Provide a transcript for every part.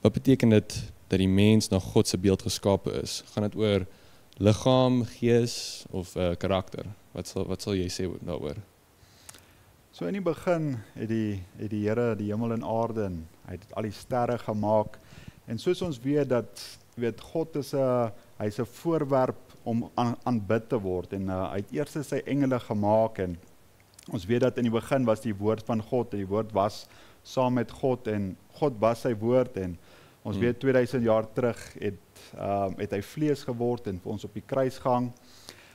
Wat beteken dit dat die mens na God se beeld geskape is? Gaan dit oor liggaam, gees of karakter? Wat sal jy sê daaroor? So in die begin het die Here die hemel en aarde en hy het al die sterre gemaak. En soos ons weet dat God is hy's 'n voorwerp om aanbid te word en hy het eers sy engele gemaak en ons weet dat in die begin was die woord van God en die woord was saam met God en God was sy woord en ons weet 2000 jaar terug het hy vlees geword en vir ons op die kruis gehang.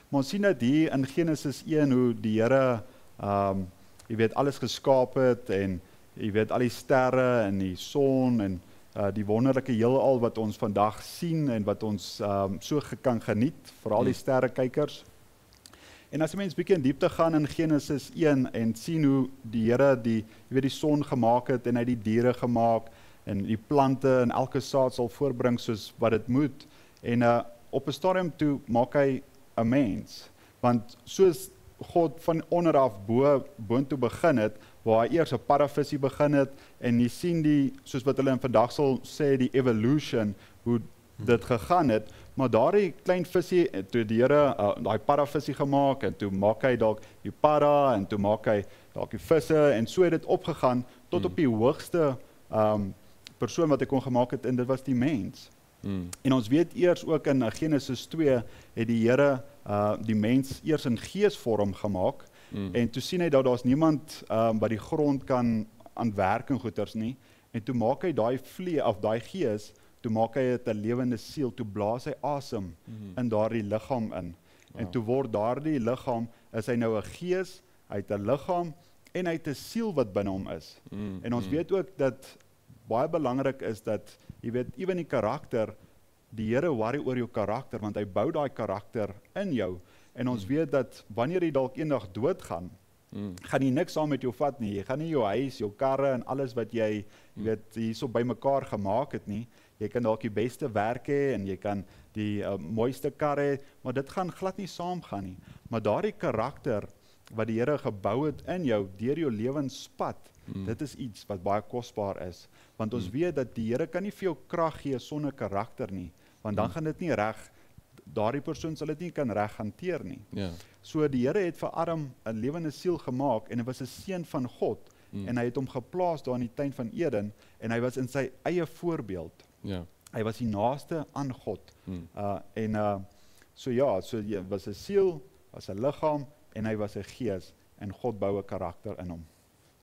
Maar ons sien dat hier in Genesis 1 hoe die Here alles geskaap het en al die sterre en die son en die wonderlike heelal wat ons vandag sien en wat ons so kan geniet, veral die sterrekykers. En as 'n mens bietjie in diepte gaan in Genesis 1 en sien hoe die Here die son gemaak het en hy die diere gemaak en die plante en elke saad sal voorbring soos wat dit moet. En op 'n stadium toe maak hy 'n mens, want soos God van onder af boontoe begin het, waar hy eers 'n paravisie begin het, en jy sien soos wat hulle vandag sal sê, die evolution, hoe dit gegaan het, maar daardie klein visie, toe die Here daai paravisie gemaak, en toe maak hy dalk die para, en toe maak hy dalk die visse, en so het dit opgegaan, tot op die hoogste persoon wat hy kon gemaak het, en dit was die mens. En ons weet eers ook in Genesis 2, het die Here die mens eers in geesvorm gemaak, en toe sien hy dat daar's niemand wat die grond kan aan werk en goeters nie, en toe maak hy daai gees, toe maak hy het 'n lewende siel, toe blaas hy asem in daardie liggaam in. En toe word daardie liggaam, is hy nou 'n gees, hy het 'n liggaam, en hy het 'n siel wat binne hom is. En ons weet ook dat baie belangrik is dat, jy weet, ewen die karakter, die Here worry oor jou karakter, want hy bou daai karakter in jou, en ons weet dat wanneer jy dalk eendag doodgaan, gaan jy niks saam met jou vat nie, jy gaan nie jou huis, jou karre en alles wat jy weet, hierso bymekaar gemaak het nie, jy kan dalk die beste werk hê, en jy kan die mooiste kar hê, maar dit gaan glad nie saamgaan nie, maar daardie karakter, wat die Here gebou het in jou, deur jou lewenspad, dit is iets wat baie kosbaar is, want ons weet dat die Here kan nie vir jou krag gee sonder karakter nie, want dan gaan dit nie reg, daardie persoon sal dit nie kan reg hanteer nie. So die Here het vir Adam 'n lewende siel gemaak, en hy was 'n seun van God, en hy het hom geplaas daar in die tuin van Eden, en hy was in sy eie voorbeeld. Hy was die naaste aan God. So hy was 'n siel, was 'n liggaam, en hy was 'n gees, en God bou 'n karakter in hom.